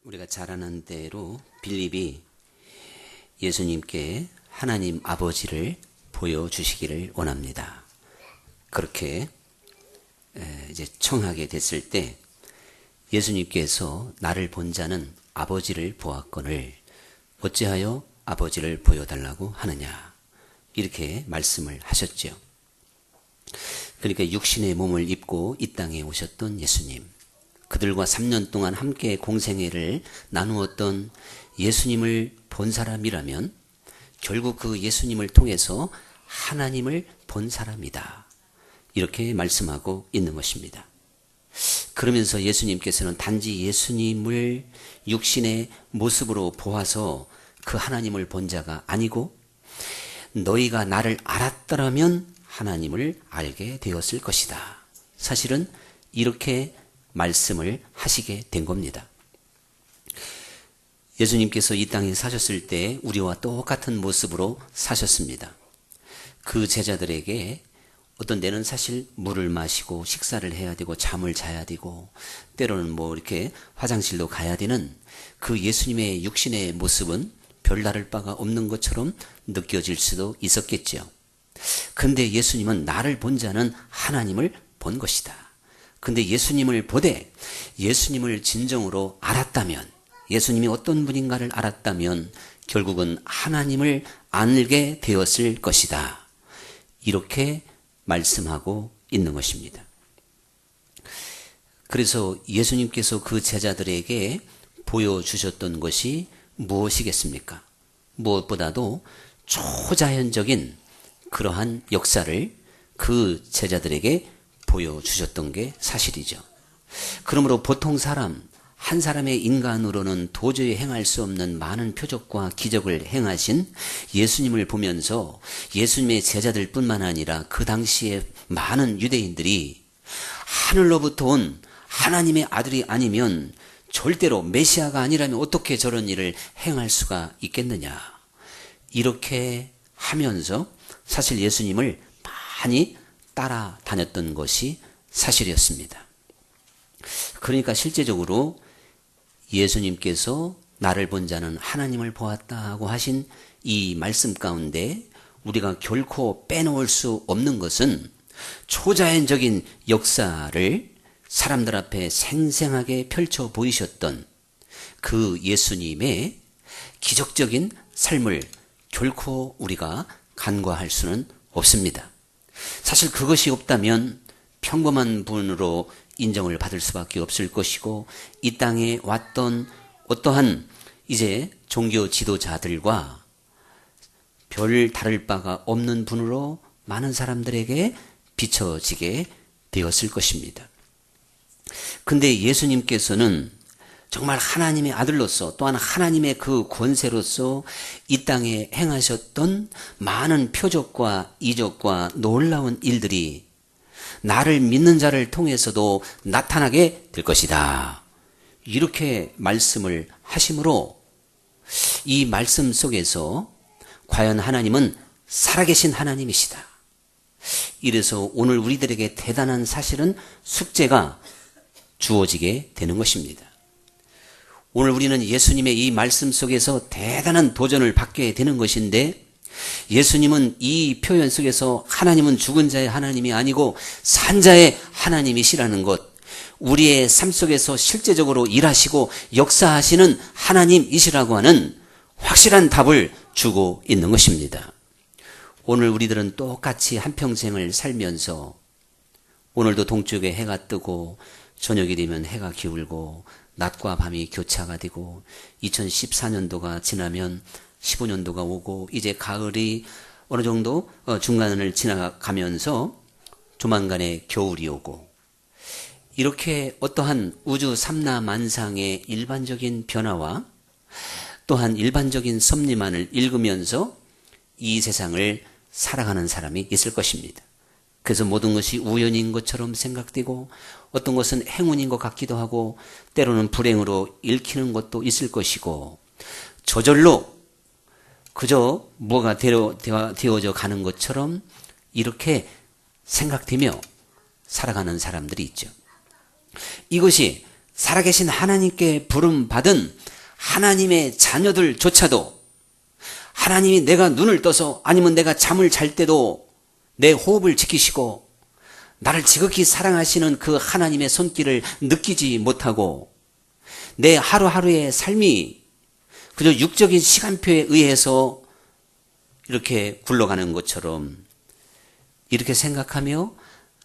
우리가 잘 아는 대로 빌립이 예수님께 하나님 아버지를 보여주시기를 원합니다. 그렇게 이제 청하게 됐을 때 예수님께서 나를 본 자는 아버지를 보았거늘 어찌하여 아버지를 보여달라고 하느냐, 이렇게 말씀을 하셨죠. 그러니까 육신의 몸을 입고 이 땅에 오셨던 예수님, 그들과 3년 동안 함께 공생애를 나누었던 예수님을 본 사람이라면 결국 그 예수님을 통해서 하나님을 본 사람이다, 이렇게 말씀하고 있는 것입니다. 그러면서 예수님께서는 단지 예수님을 육신의 모습으로 보아서 그 하나님을 본 자가 아니고 너희가 나를 알았더라면 하나님을 알게 되었을 것이다, 사실은 이렇게 말씀을 하시게 된 겁니다. 예수님께서 이 땅에 사셨을 때 우리와 똑같은 모습으로 사셨습니다. 그 제자들에게 어떤 데는 사실 물을 마시고 식사를 해야 되고 잠을 자야 되고 때로는 이렇게 화장실도 가야 되는 그 예수님의 육신의 모습은 별다를 바가 없는 것처럼 느껴질 수도 있었겠죠. 근데 예수님은 나를 본 자는 하나님을 본 것이다. 근데 예수님을 보되 예수님을 진정으로 알았다면, 예수님이 어떤 분인가를 알았다면 결국은 하나님을 알게 되었을 것이다, 이렇게 말씀하고 있는 것입니다. 그래서 예수님께서 그 제자들에게 보여주셨던 것이 무엇이겠습니까? 무엇보다도 초자연적인 그러한 역사를 그 제자들에게 보여주셨던 게 사실이죠. 그러므로 보통 사람, 한 사람의 인간으로는 도저히 행할 수 없는 많은 표적과 기적을 행하신 예수님을 보면서 예수님의 제자들 뿐만 아니라 그 당시에 많은 유대인들이 하늘로부터 온 하나님의 아들이 아니면 절대로 메시아가 아니라면 어떻게 저런 일을 행할 수가 있겠느냐, 이렇게 하면서 사실 예수님을 많이 따라다녔던 것이 사실이었습니다. 그러니까 실제적으로 예수님께서 나를 본 자는 하나님을 보았다고 하신 이 말씀 가운데 우리가 결코 빼놓을 수 없는 것은 초자연적인 역사를 사람들 앞에 생생하게 펼쳐 보이셨던 그 예수님의 기적적인 삶을 결코 우리가 간과할 수는 없습니다. 사실 그것이 없다면 평범한 분으로 인정을 받을 수밖에 없을 것이고 이 땅에 왔던 어떠한 이제 종교 지도자들과 별 다를 바가 없는 분으로 많은 사람들에게 비춰지게 되었을 것입니다. 근데 예수님께서는 정말 하나님의 아들로서 또한 하나님의 그 권세로서 이 땅에 행하셨던 많은 표적과 이적과 놀라운 일들이 나를 믿는 자를 통해서도 나타나게 될 것이다, 이렇게 말씀을 하심으로 이 말씀 속에서 과연 하나님은 살아계신 하나님이시다, 이래서 오늘 우리들에게 대단한 사실은 숙제가 주어지게 되는 것입니다. 오늘 우리는 예수님의 이 말씀 속에서 대단한 도전을 받게 되는 것인데, 예수님은 이 표현 속에서 하나님은 죽은 자의 하나님이 아니고 산 자의 하나님이시라는 것, 우리의 삶 속에서 실제적으로 일하시고 역사하시는 하나님이시라고 하는 확실한 답을 주고 있는 것입니다. 오늘 우리들은 똑같이 한평생을 살면서 오늘도 동쪽에 해가 뜨고 저녁이 되면 해가 기울고 낮과 밤이 교차가 되고 2014년도가 지나면 15년도가 오고 이제 가을이 어느 정도 중간을 지나가면서 조만간에 겨울이 오고, 이렇게 어떠한 우주 삼라만상의 일반적인 변화와 또한 일반적인 섭리만을 읽으면서 이 세상을 살아가는 사람이 있을 것입니다. 그래서 모든 것이 우연인 것처럼 생각되고 어떤 것은 행운인 것 같기도 하고 때로는 불행으로 읽히는 것도 있을 것이고 저절로 그저 뭐가 되어져 가는 것처럼 이렇게 생각되며 살아가는 사람들이 있죠. 이것이 살아계신 하나님께 부름받은 하나님의 자녀들조차도 하나님이 내가 눈을 떠서 아니면 내가 잠을 잘 때도 내 호흡을 지키시고 나를 지극히 사랑하시는 그 하나님의 손길을 느끼지 못하고 내 하루하루의 삶이 그저 육적인 시간표에 의해서 이렇게 굴러가는 것처럼 이렇게 생각하며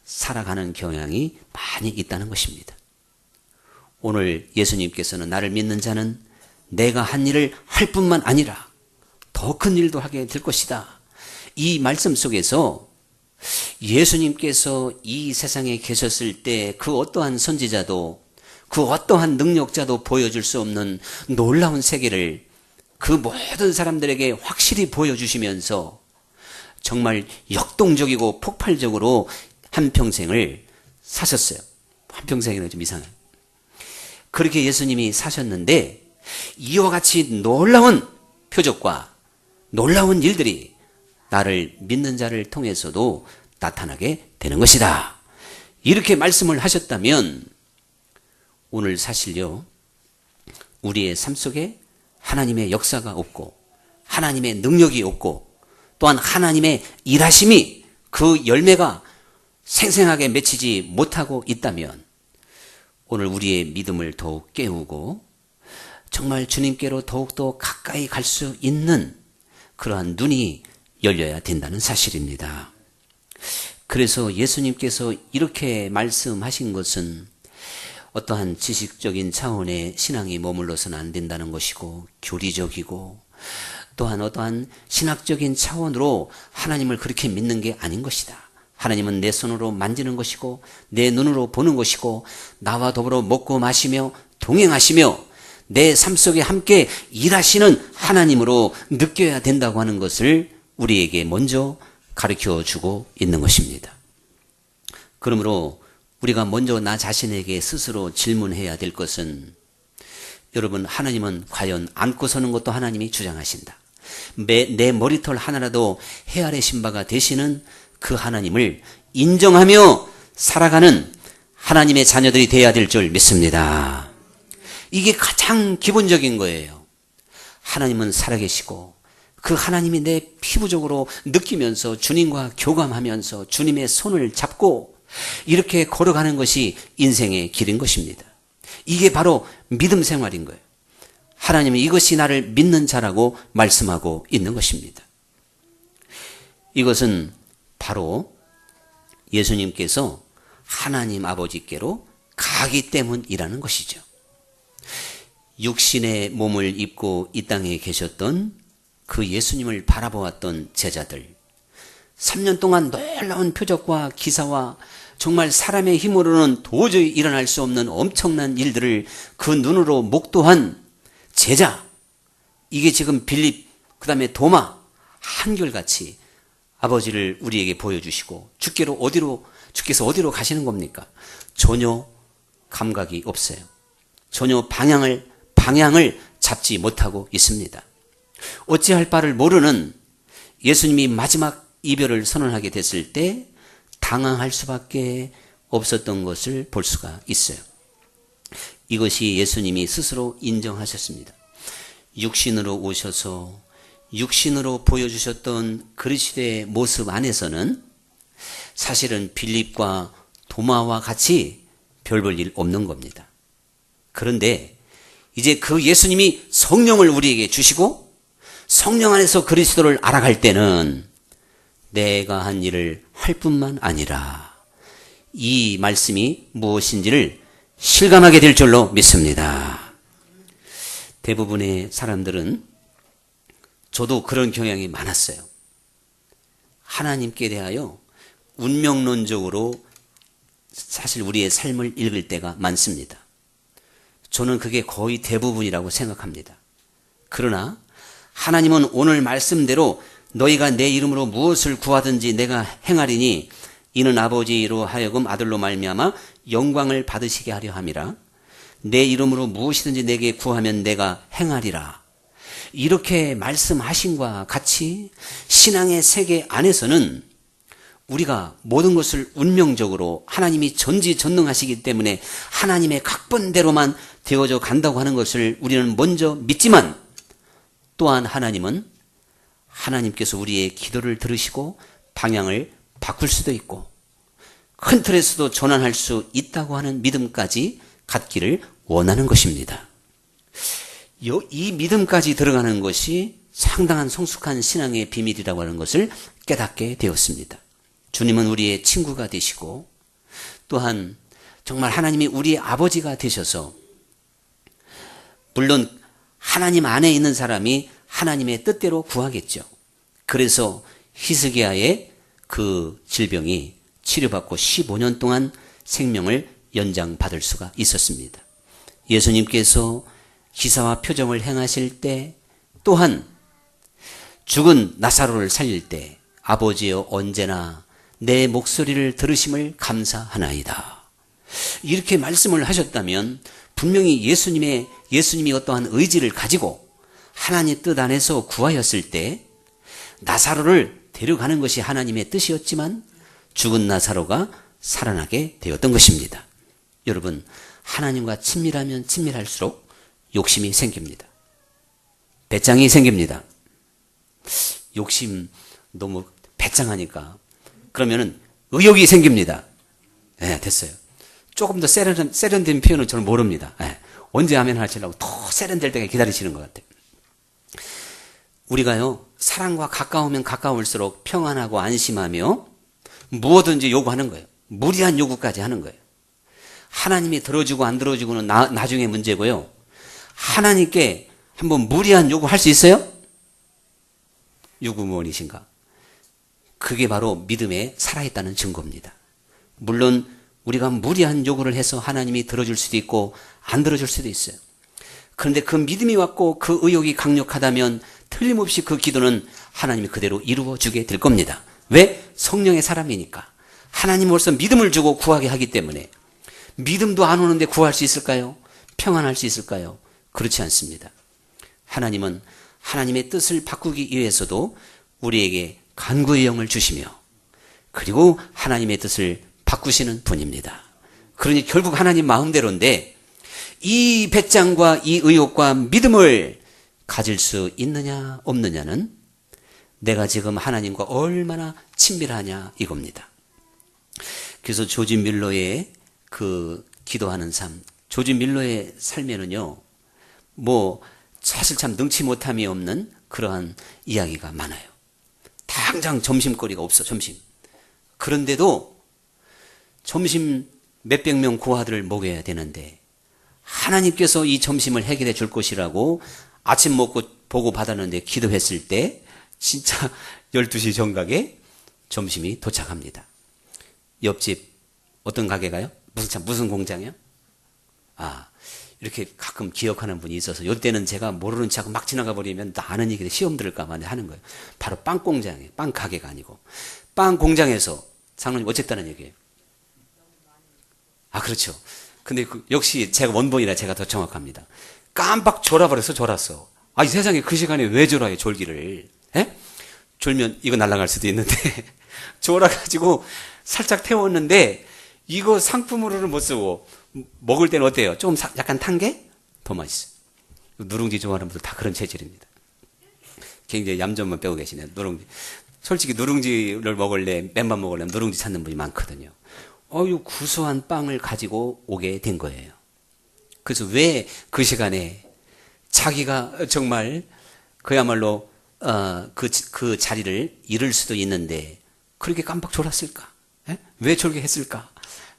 살아가는 경향이 많이 있다는 것입니다. 오늘 예수님께서는 나를 믿는 자는 내가 한 일을 할 뿐만 아니라 더 큰 일도 하게 될 것이다. 이 말씀 속에서 예수님께서 이 세상에 계셨을 때 그 어떠한 선지자도 그 어떠한 능력자도 보여줄 수 없는 놀라운 세계를 그 모든 사람들에게 확실히 보여주시면서 정말 역동적이고 폭발적으로 한평생을 사셨어요. 한평생이라고 좀 이상해요. 그렇게 예수님이 사셨는데 이와 같이 놀라운 표적과 놀라운 일들이 나를 믿는 자를 통해서도 나타나게 되는 것이다. 이렇게 말씀을 하셨다면 오늘 사실요, 우리의 삶 속에 하나님의 역사가 없고 하나님의 능력이 없고 또한 하나님의 일하심이 그 열매가 생생하게 맺히지 못하고 있다면 오늘 우리의 믿음을 더욱 깨우고 정말 주님께로 더욱더 가까이 갈 수 있는 그러한 눈이 열려야 된다는 사실입니다. 그래서 예수님께서 이렇게 말씀하신 것은 어떠한 지식적인 차원의 신앙이 머물러서는 안 된다는 것이고 교리적이고 또한 어떠한 신학적인 차원으로 하나님을 그렇게 믿는 게 아닌 것이다. 하나님은 내 손으로 만지는 것이고 내 눈으로 보는 것이고 나와 더불어 먹고 마시며 동행하시며 내 삶 속에 함께 일하시는 하나님으로 느껴야 된다고 하는 것을 우리에게 먼저 가르쳐주고 있는 것입니다. 그러므로 우리가 먼저 나 자신에게 스스로 질문해야 될 것은 여러분, 하나님은 과연 안고 서는 것도 하나님이 주장하신다. 내 머리털 하나라도 헤아려 신바가 되시는 그 하나님을 인정하며 살아가는 하나님의 자녀들이 되어야 될 줄 믿습니다. 이게 가장 기본적인 거예요. 하나님은 살아계시고 그 하나님이 내 피부적으로 느끼면서 주님과 교감하면서 주님의 손을 잡고 이렇게 걸어가는 것이 인생의 길인 것입니다. 이게 바로 믿음 생활인 거예요. 하나님은 이것이 나를 믿는 자라고 말씀하고 있는 것입니다. 이것은 바로 예수님께서 하나님 아버지께로 가기 때문이라는 것이죠. 육신의 몸을 입고 이 땅에 계셨던 그 예수님을 바라보았던 제자들, 3년 동안 놀라운 표적과 기사와 정말 사람의 힘으로는 도저히 일어날 수 없는 엄청난 일들을 그 눈으로 목도한 제자, 이게 지금 빌립, 그 다음에 도마, 한결같이 아버지를 우리에게 보여주시고 주께서 어디로 가시는 겁니까? 전혀 감각이 없어요. 전혀 방향을 잡지 못하고 있습니다. 어찌할 바를 모르는 예수님이 마지막 이별을 선언하게 됐을 때 당황할 수밖에 없었던 것을 볼 수가 있어요. 이것이 예수님이 스스로 인정하셨습니다. 육신으로 오셔서 육신으로 보여주셨던 그리스도의 모습 안에서는 사실은 빌립과 도마와 같이 별 볼 일 없는 겁니다. 그런데 이제 그 예수님이 성령을 우리에게 주시고 성령 안에서 그리스도를 알아갈 때는 내가 한 일을 할 뿐만 아니라 이 말씀이 무엇인지를 실감하게 될 줄로 믿습니다. 대부분의 사람들은, 저도 그런 경향이 많았어요. 하나님께 대하여 운명론적으로 사실 우리의 삶을 읽을 때가 많습니다. 저는 그게 거의 대부분이라고 생각합니다. 그러나 하나님은 오늘 말씀대로 너희가 내 이름으로 무엇을 구하든지 내가 행하리니 이는 아버지로 하여금 아들로 말미암아 영광을 받으시게 하려 함이라. 내 이름으로 무엇이든지 내게 구하면 내가 행하리라. 이렇게 말씀하신과 같이 신앙의 세계 안에서는 우리가 모든 것을 운명적으로 하나님이 전지전능하시기 때문에 하나님의 각본대로만 되어져 간다고 하는 것을 우리는 먼저 믿지만, 또한 하나님은 하나님께서 우리의 기도를 들으시고 방향을 바꿀 수도 있고 큰 틀에서도 전환할 수 있다고 하는 믿음까지 갖기를 원하는 것입니다. 이 믿음까지 들어가는 것이 상당한 성숙한 신앙의 비밀이라고 하는 것을 깨닫게 되었습니다. 주님은 우리의 친구가 되시고 또한 정말 하나님이 우리의 아버지가 되셔서, 물론 하나님 안에 있는 사람이 하나님의 뜻대로 구하겠죠. 그래서 히스기야의 그 질병이 치료받고 15년 동안 생명을 연장받을 수가 있었습니다. 예수님께서 기사와 표정을 행하실 때, 또한 죽은 나사로를 살릴 때 아버지여 언제나 내 목소리를 들으심을 감사하나이다, 이렇게 말씀을 하셨다면 분명히 예수님이 어떠한 의지를 가지고 하나님의 뜻 안에서 구하였을 때 나사로를 데려가는 것이 하나님의 뜻이었지만 죽은 나사로가 살아나게 되었던 것입니다. 여러분, 하나님과 친밀하면 친밀할수록 욕심이 생깁니다. 배짱이 생깁니다. 욕심 너무 배짱하니까 그러면은 의욕이 생깁니다. 네, 됐어요. 조금 더 세련된 표현은 저는 모릅니다. 네, 언제 하면 하시려고 더 세련될 때가 기다리시는 것 같아요. 우리가요, 사랑과 가까우면 가까울수록 평안하고 안심하며 무엇든지 요구하는 거예요. 무리한 요구까지 하는 거예요. 하나님이 들어주고 안 들어주고는 나중에 문제고요. 하나님께 한번 무리한 요구할 수 있어요? 유구무원이신가? 그게 바로 믿음에 살아있다는 증거입니다. 물론 우리가 무리한 요구를 해서 하나님이 들어줄 수도 있고 안 들어줄 수도 있어요. 그런데 그 믿음이 왔고 그 의욕이 강력하다면 틀림없이 그 기도는 하나님이 그대로 이루어주게 될 겁니다. 왜? 성령의 사람이니까. 하나님으로서 믿음을 주고 구하게 하기 때문에. 믿음도 안 오는데 구할 수 있을까요? 평안할 수 있을까요? 그렇지 않습니다. 하나님은 하나님의 뜻을 바꾸기 위해서도 우리에게 간구의 영을 주시며, 그리고 하나님의 뜻을 바꾸시는 분입니다. 그러니 결국 하나님 마음대로인데, 이 배짱과 이 의욕과 믿음을 가질 수 있느냐 없느냐는 내가 지금 하나님과 얼마나 친밀하냐 이겁니다. 그래서 조지 밀러의 그 기도하는 삶, 조지 밀러의 삶에는요, 사실 참 능치 못함이 없는 그러한 이야기가 많아요. 당장 점심거리가 없어, 점심. 그런데도 점심 몇백 명 고아들을 먹여야 되는데 하나님께서 이 점심을 해결해 줄 것이라고 아침 먹고 보고 받았는데 기도했을 때 진짜 12시 정각에 점심이 도착합니다. 옆집 어떤 가게 가요? 무슨 공장이요? 이렇게 가끔 기억하는 분이 있어서 이때는 제가 모르는 척 막 지나가 버리면 나 아는 얘기를 시험 들을까 봐 하는 거예요. 바로 빵 공장이에요. 빵 가게가 아니고. 빵 공장에서 장로님 어쨌다는 얘기예요. 그렇죠. 근데 역시 제가 원본이라 제가 더 정확합니다. 깜빡 졸았어. 이 세상에 그 시간에 왜 졸아요, 졸기를. 에? 졸면 이거 날아갈 수도 있는데 졸아가지고 살짝 태웠는데 이거 상품으로는 못 쓰고 먹을 때는 어때요? 좀 약간 탄 게 더 맛있어요. 누룽지 좋아하는 분들 다 그런 체질입니다. 굉장히 얌전만 빼고 계시네요. 누룽지. 솔직히 누룽지를 먹을래, 맨밥 먹을래 누룽지 찾는 분이 많거든요. 이 구수한 빵을 가지고 오게 된 거예요. 그래서 왜 그 시간에 자기가 정말 그야말로 그 자리를 잃을 수도 있는데 그렇게 깜빡 졸았을까? 에? 왜 졸게 했을까?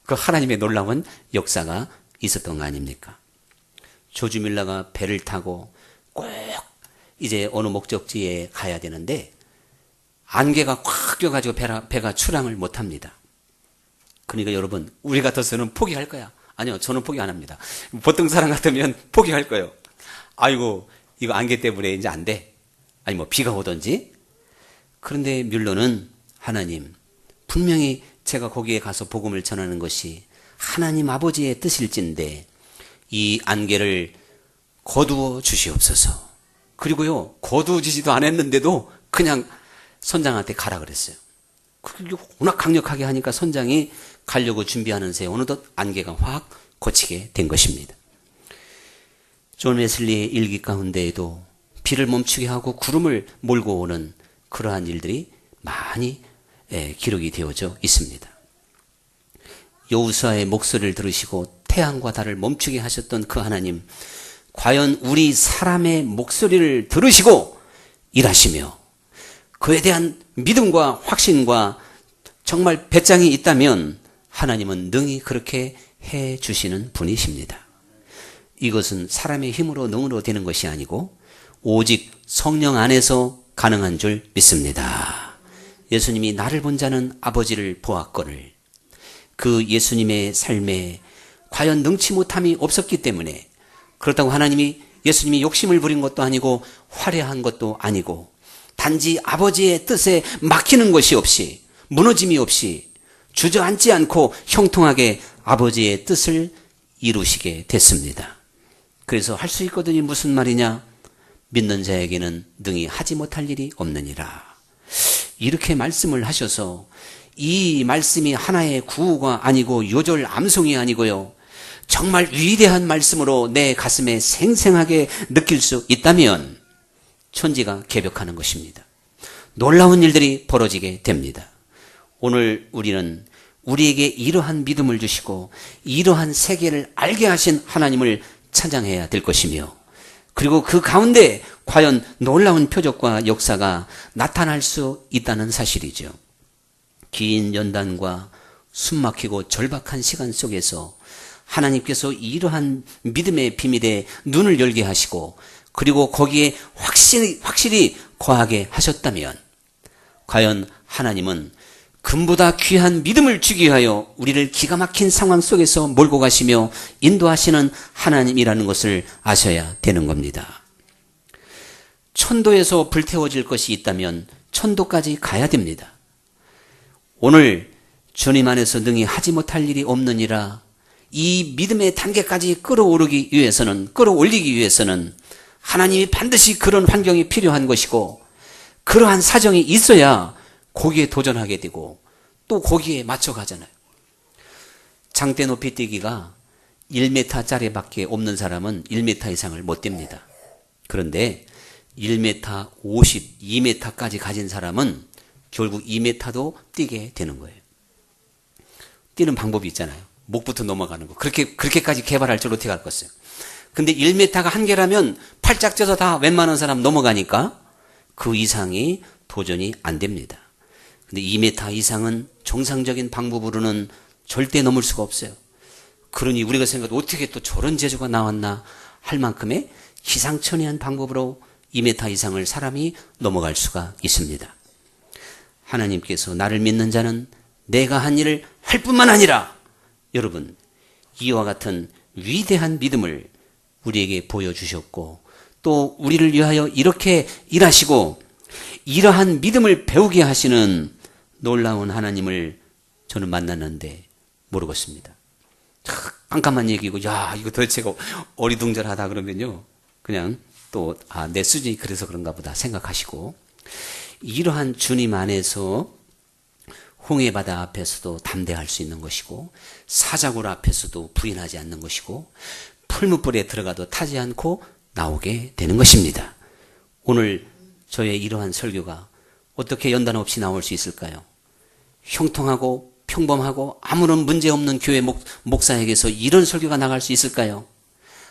그 하나님의 놀라운 역사가 있었던 거 아닙니까? 조지 밀러가 배를 타고 꼭 이제 어느 목적지에 가야 되는데 안개가 꽉 껴가지고 배가 출항을 못합니다. 그러니까 여러분, 우리 같아서는 포기할 거야. 아니요, 저는 포기 안 합니다. 보통 사람 같으면 포기할 거예요. 아이고, 이거 안개 때문에 이제 안 돼. 아니 비가 오든지. 그런데 뮬러는 하나님, 분명히 제가 거기에 가서 복음을 전하는 것이 하나님 아버지의 뜻일진데 이 안개를 거두어 주시옵소서. 그리고요, 거두어지지도 않았는데도 그냥 선장한테 가라 그랬어요. 워낙 강력하게 하니까 선장이 가려고 준비하는 새 어느덧 안개가 확 걷히게 된 것입니다. 존 웨슬리의 일기 가운데에도 비를 멈추게 하고 구름을 몰고 오는 그러한 일들이 많이 기록이 되어져 있습니다. 여호수아의 목소리를 들으시고 태양과 달을 멈추게 하셨던 그 하나님, 과연 우리 사람의 목소리를 들으시고 일하시며 그에 대한 믿음과 확신과 정말 배짱이 있다면 하나님은 능히 그렇게 해 주시는 분이십니다. 이것은 사람의 힘으로 능으로 되는 것이 아니고 오직 성령 안에서 가능한 줄 믿습니다. 예수님이 나를 본 자는 아버지를 보았거늘. 그 예수님의 삶에 과연 능치 못함이 없었기 때문에, 그렇다고 예수님이 욕심을 부린 것도 아니고 화려한 것도 아니고 단지 아버지의 뜻에 막히는 것이 없이, 무너짐이 없이, 주저앉지 않고 형통하게 아버지의 뜻을 이루시게 됐습니다. 그래서 할 수 있거든이 무슨 말이냐? 믿는 자에게는 능히 하지 못할 일이 없느니라. 이렇게 말씀을 하셔서 이 말씀이 하나의 구호가 아니고 요절 암송이 아니고요, 정말 위대한 말씀으로 내 가슴에 생생하게 느낄 수 있다면 천지가 개벽하는 것입니다. 놀라운 일들이 벌어지게 됩니다. 오늘 우리는 우리에게 이러한 믿음을 주시고 이러한 세계를 알게 하신 하나님을 찬양해야 될 것이며, 그리고 그 가운데 과연 놀라운 표적과 역사가 나타날 수 있다는 사실이죠. 긴 연단과 숨막히고 절박한 시간 속에서 하나님께서 이러한 믿음의 비밀에 눈을 열게 하시고 그리고 거기에 확실히 거하게 하셨다면 과연 하나님은 금보다 귀한 믿음을 주기 위하여 우리를 기가 막힌 상황 속에서 몰고 가시며 인도하시는 하나님이라는 것을 아셔야 되는 겁니다. 천도에서 불태워질 것이 있다면 천도까지 가야 됩니다. 오늘 주님 안에서 능히 하지 못할 일이 없느니라, 이 믿음의 단계까지 끌어올리기 위해서는 하나님이 반드시 그런 환경이 필요한 것이고 그러한 사정이 있어야 거기에 도전하게 되고 또 거기에 맞춰가잖아요. 장대 높이 뛰기가 1m짜리밖에 없는 사람은 1m 이상을 못 뜁니다. 그런데 1m 50, 2m까지 가진 사람은 결국 2m도 뛰게 되는 거예요. 뛰는 방법이 있잖아요. 목부터 넘어가는 거. 그렇게까지 개발할 줄 어떻게 알겠어요? 근데 1m가 한계라면 팔짝 쪄서 다 웬만한 사람 넘어가니까 그 이상이 도전이 안 됩니다. 근데 2m 이상은 정상적인 방법으로는 절대 넘을 수가 없어요. 그러니 우리가 생각해도 어떻게 또 저런 재주가 나왔나 할 만큼의 기상천외한 방법으로 2m 이상을 사람이 넘어갈 수가 있습니다. 하나님께서 나를 믿는 자는 내가 한 일을 할 뿐만 아니라, 여러분, 이와 같은 위대한 믿음을 우리에게 보여주셨고 또 우리를 위하여 이렇게 일하시고 이러한 믿음을 배우게 하시는 놀라운 하나님을 저는 만났는데 모르겠습니다. 깜깜한 얘기고, 야, 이거 도대체 어리둥절하다 그러면요, 그냥 또 내 수준이 그래서 그런가 보다 생각하시고, 이러한 주님 안에서 홍해바다 앞에서도 담대할 수 있는 것이고 사자굴 앞에서도 부인하지 않는 것이고 풀무불에 들어가도 타지 않고 나오게 되는 것입니다. 오늘 저의 이러한 설교가 어떻게 연단 없이 나올 수 있을까요? 형통하고 평범하고 아무런 문제 없는 교회 목사에게서 이런 설교가 나갈 수 있을까요?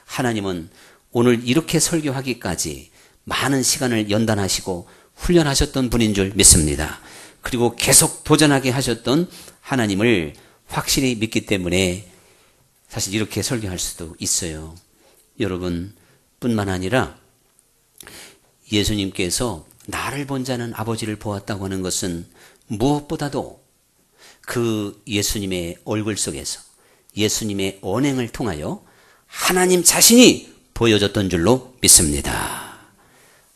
하나님은 오늘 이렇게 설교하기까지 많은 시간을 연단하시고 훈련하셨던 분인 줄 믿습니다. 그리고 계속 도전하게 하셨던 하나님을 확실히 믿기 때문에 사실 이렇게 설교할 수도 있어요. 여러분 뿐만 아니라 예수님께서 나를 본 자는 아버지를 보았다고 하는 것은 무엇보다도 그 예수님의 얼굴 속에서 예수님의 언행을 통하여 하나님 자신이 보여줬던 줄로 믿습니다.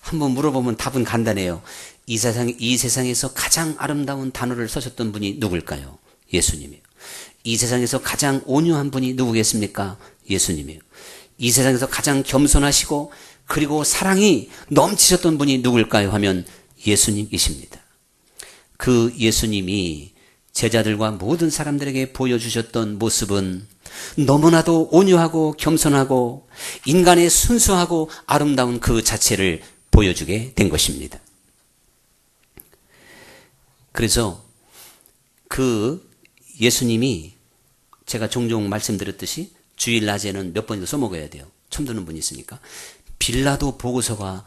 한번 물어보면 답은 간단해요. 이 세상에서 가장 아름다운 단어를 쓰셨던 분이 누굴까요? 예수님이에요. 이 세상에서 가장 온유한 분이 누구겠습니까? 예수님이에요. 이 세상에서 가장 겸손하시고 그리고 사랑이 넘치셨던 분이 누굴까요? 하면 예수님이십니다. 그 예수님이 제자들과 모든 사람들에게 보여주셨던 모습은 너무나도 온유하고 겸손하고 인간의 순수하고 아름다운 그 자체를 보여주게 된 것입니다. 그래서 그 예수님이 제가 종종 말씀드렸듯이 주일 낮에는 몇 번이나 써먹어야 돼요. 처음 듣는 분이 있으니까. 빌라도 보고서가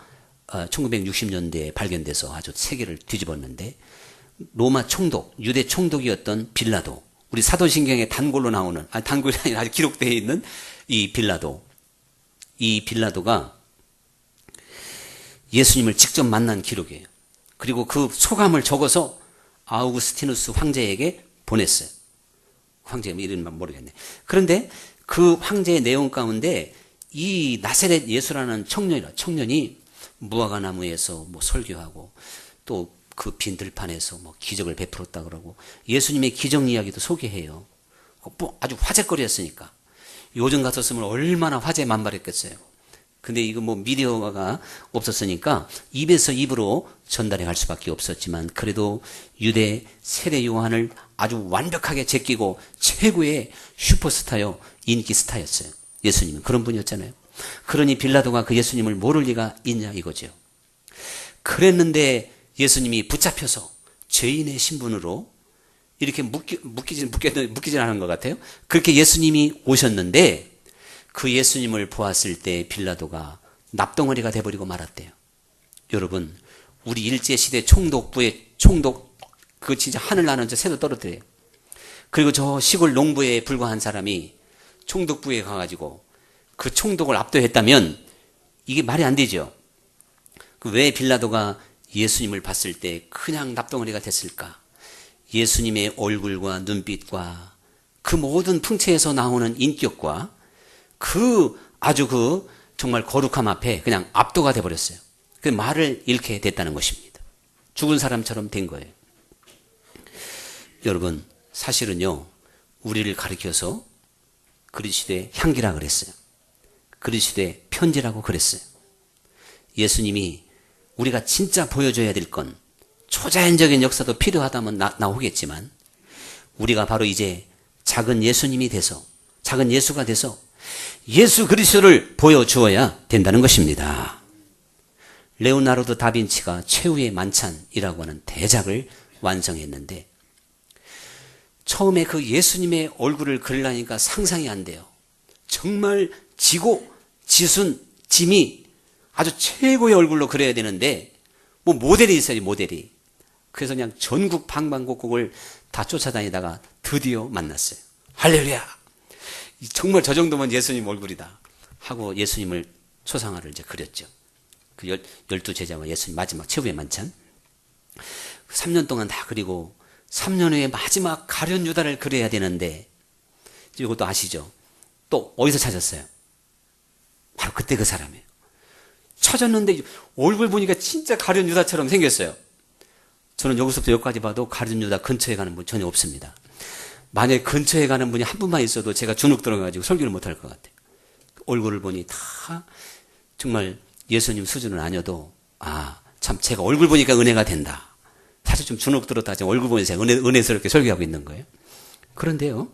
1960년대에 발견돼서 아주 세계를 뒤집었는데 로마 총독, 유대 총독이었던 빌라도, 우리 사도신경에 단골로 나오는, 단골이 아니라 아주 기록되어 있는 이 빌라도가 예수님을 직접 만난 기록이에요. 그리고 그 소감을 적어서 아우구스티누스 황제에게 보냈어요. 황제 이름만 모르겠네. 그런데 그 황제의 내용 가운데 이 나사렛 예수라는 청년이 무화과나무에서 뭐 설교하고 또 그 빈 들판에서 뭐 기적을 베풀었다 그러고 예수님의 기적 이야기도 소개해요. 아주 화제거리였으니까. 요즘 같았으면 얼마나 화제 만발했겠어요. 근데 이거 뭐 미디어가 없었으니까 입에서 입으로 전달해 갈 수밖에 없었지만 그래도 유대 세례 요한을 아주 완벽하게 제끼고 최고의 슈퍼스타요, 인기 스타였어요. 예수님은 그런 분이었잖아요. 그러니 빌라도가 그 예수님을 모를 리가 있냐 이거죠. 그랬는데 예수님이 붙잡혀서 죄인의 신분으로 이렇게 묶이진 않은 것 같아요. 그렇게 예수님이 오셨는데 그 예수님을 보았을 때 빌라도가 납덩어리가 돼버리고 말았대요. 여러분, 우리 일제시대 총독 그 진짜 하늘 나는 저 새도 떨어뜨려요. 그리고 저 시골 농부에 불과한 사람이 총독부에 가가지고 그 총독을 압도했다면 이게 말이 안 되죠. 왜 빌라도가 예수님을 봤을 때 그냥 납덩어리가 됐을까? 예수님의 얼굴과 눈빛과 그 모든 풍채에서 나오는 인격과 아주 정말 거룩함 앞에 그냥 압도가 돼버렸어요. 그 말을 잃게 됐다는 것입니다. 죽은 사람처럼 된 거예요. 여러분, 사실은요, 우리를 가리켜서 그리스도의 향기라 그랬어요. 그리스도의 편지라고 그랬어요. 예수님이 우리가 진짜 보여줘야 될 건 초자연적인 역사도 필요하다면 나오겠지만 우리가 바로 이제 작은 예수님이 돼서 작은 예수가 돼서 예수 그리스도를 보여주어야 된다는 것입니다. 레오나르도 다빈치가 최후의 만찬이라고 하는 대작을 완성했는데 처음에 그 예수님의 얼굴을 그리려니까 상상이 안 돼요. 정말 지고 지순 짐이 아주 최고의 얼굴로 그려야 되는데 뭐 모델이 있어요, 모델이. 그래서 그냥 전국 방방곡곡을 다 쫓아다니다가 드디어 만났어요. 할렐루야! 정말 저 정도면 예수님 얼굴이다 하고 예수님을 초상화를 이제 그렸죠. 그 12제자와 예수님 마지막 최후의 만찬. 3년 동안 다 그리고 3년 후에 마지막 가룟 유다를 그려야 되는데 이것도 아시죠? 또 어디서 찾았어요? 바로 그때 그 사람이에요. 찾았는데 얼굴 보니까 진짜 가룟 유다처럼 생겼어요. 저는 여기서부터 여기까지 봐도 가룟 유다 근처에 가는 분 전혀 없습니다. 만약에 근처에 가는 분이 한 분만 있어도 제가 주눅 들어가지고 설교를 못할 것 같아요. 얼굴을 보니 다 정말 예수님 수준은 아니어도 참 제가 얼굴 보니까 은혜가 된다. 사실 좀 주눅 들었다 지금 얼굴 보니 제가 은혜스럽게 설교하고 있는 거예요. 그런데요.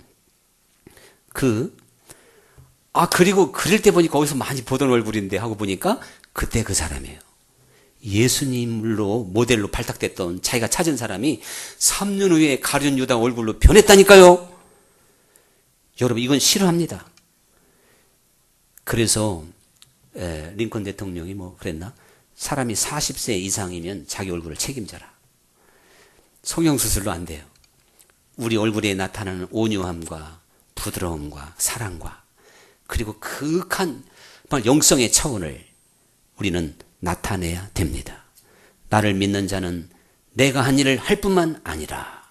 그리고 그릴 때 보니까 어디서 많이 보던 얼굴인데 하고 보니까 그때 그 사람이에요. 예수님으로 모델로 발탁됐던 자기가 찾은 사람이 3년 후에 가룟 유다 얼굴로 변했다니까요. 여러분 이건 싫어합니다. 그래서 링컨 대통령이 뭐 그랬나? 사람이 40세 이상이면 자기 얼굴을 책임져라. 성형수술로 안 돼요. 우리 얼굴에 나타나는 온유함과 부드러움과 사랑과 그리고 극한 영성의 차원을 우리는 나타내야 됩니다. 나를 믿는 자는 내가 한 일을 할 뿐만 아니라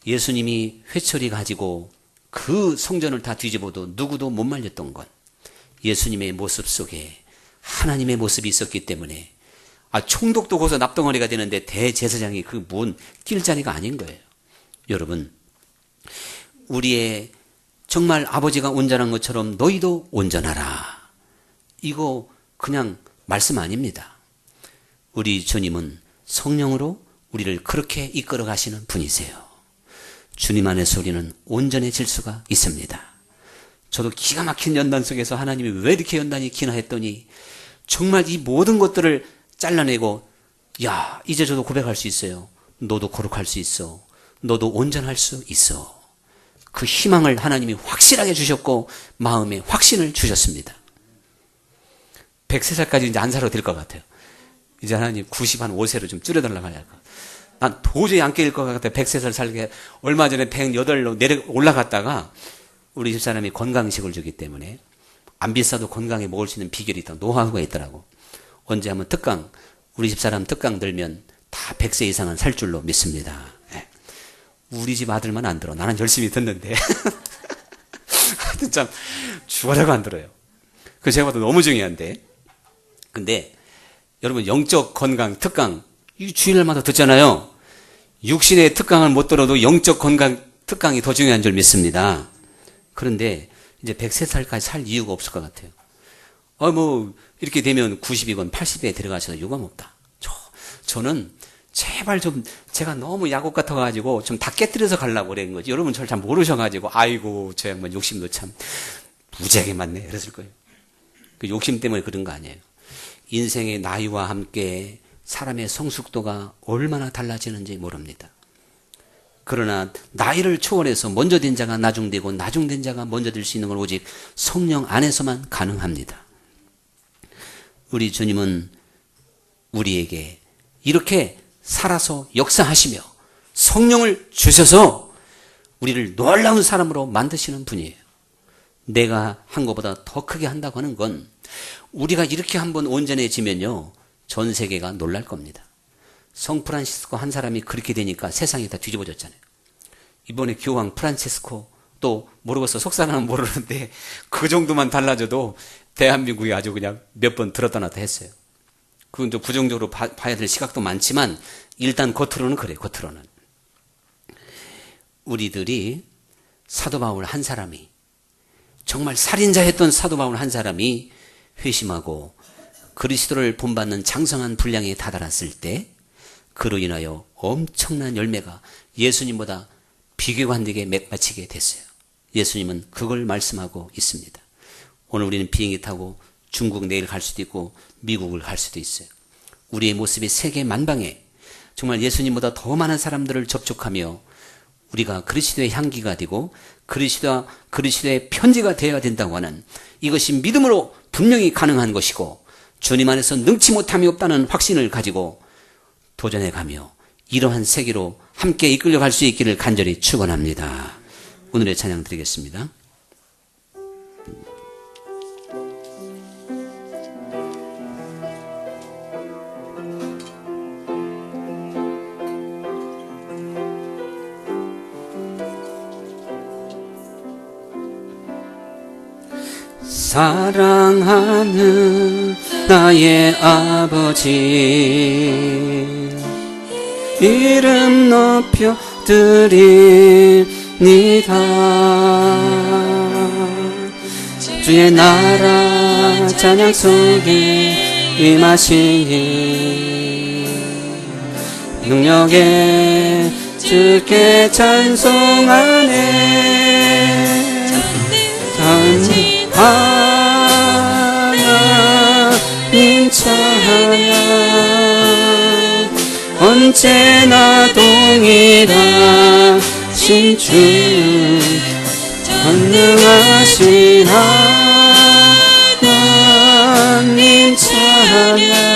예수님이 회초리 가지고 그 성전을 다 뒤집어도 누구도 못 말렸던 것 예수님의 모습 속에 하나님의 모습이 있었기 때문에 총독도 거기서 납덩어리가 되는데 대제사장이 그 뭔 낄 자리가 아닌 거예요. 여러분 우리의 정말 아버지가 온전한 것처럼 너희도 온전하라. 이거 그냥 말씀 아닙니다. 우리 주님은 성령으로 우리를 그렇게 이끌어 가시는 분이세요. 주님 안에서 우리는 온전해질 수가 있습니다. 저도 기가 막힌 연단 속에서 하나님이 왜 이렇게 연단이 기나 했더니 정말 이 모든 것들을 잘라내고, 야, 이제 저도 고백할 수 있어요. 너도 거룩할 수 있어. 너도 온전할 수 있어. 그 희망을 하나님이 확실하게 주셨고 마음에 확신을 주셨습니다. 103살까지 이제 안 살아도 될 것 같아요. 이제 하나님 95세로 좀 줄여달라고 하냐고. 난 도저히 안 깨질 것 같아. 103살 살게. 얼마 전에 108로 올라갔다가 우리 집사람이 건강식을 주기 때문에 안 비싸도 건강에 먹을 수 있는 비결이 있다. 노하우가 있더라고. 언제 한번 특강, 우리 집사람 특강 들면 다 100세 이상은 살 줄로 믿습니다. 네. 우리 집 아들만 안 들어. 나는 열심히 듣는데. 하여튼 참 죽어라고 안 들어요. 그거 제가 봐도 너무 중요한데. 근데 여러분 영적 건강 특강 이 주일날마다 듣잖아요. 육신의 특강을 못 들어도 영적 건강 특강이 더 중요한 줄 믿습니다. 그런데 이제 103살까지 살 이유가 없을 것 같아요. 뭐 이렇게 되면 90이건 80에 들어가셔도 유감없다. 저는 제발 좀 제가 너무 야곱 같아가지고 좀 다 깨뜨려서 가려고 그런 거지. 여러분 저를 잘 모르셔가지고 아이고 저 양반 욕심도 참 무지하게 많네 이랬을 거예요. 그 욕심 때문에 그런 거 아니에요. 인생의 나이와 함께 사람의 성숙도가 얼마나 달라지는지 모릅니다. 그러나 나이를 초월해서 먼저 된 자가 나중되고 나중된 자가 먼저 될 수 있는 건 오직 성령 안에서만 가능합니다. 우리 주님은 우리에게 이렇게 살아서 역사하시며 성령을 주셔서 우리를 놀라운 사람으로 만드시는 분이에요. 내가 한 것보다 더 크게 한다고 하는 건 우리가 이렇게 한번 온전해지면요 전 세계가 놀랄 겁니다. 성 프란시스코 한 사람이 그렇게 되니까 세상이 다 뒤집어졌잖아요. 이번에 교황 프란치스코 또 모르겠어. 속사람은 모르는데 그 정도만 달라져도 대한민국이 아주 그냥 몇 번 들었다 놨다 했어요. 그건 좀 부정적으로 봐야 될 시각도 많지만 일단 겉으로는 그래요. 겉으로는. 우리들이 사도 바울 한 사람이 정말 살인자였던 사도 바울 한 사람이 회심하고 그리스도를 본받는 장성한 분량에 다다랐을 때 그로 인하여 엄청난 열매가 예수님보다 비교관되게 맥받치게 됐어요. 예수님은 그걸 말씀하고 있습니다. 오늘 우리는 비행기 타고 중국 내일 갈 수도 있고 미국을 갈 수도 있어요. 우리의 모습이 세계 만방에 정말 예수님보다 더 많은 사람들을 접촉하며 우리가 그리스도의 향기가 되고 그리스도의 편지가 되어야 된다고 하는 이것이 믿음으로 분명히 가능한 것이고 주님 안에서 능치 못함이 없다는 확신을 가지고 도전해가며 이러한 세계로 함께 이끌려갈 수 있기를 간절히 축원합니다. 오늘의 찬양 드리겠습니다. 사랑하는 나의 아버지 이름 높여 드립니다. 주의 나라 찬양 속에 임하시니 능력에 주께 찬송하네. 하나님 찬양 언제나 동일하신 주 전능하신 하나님 찬양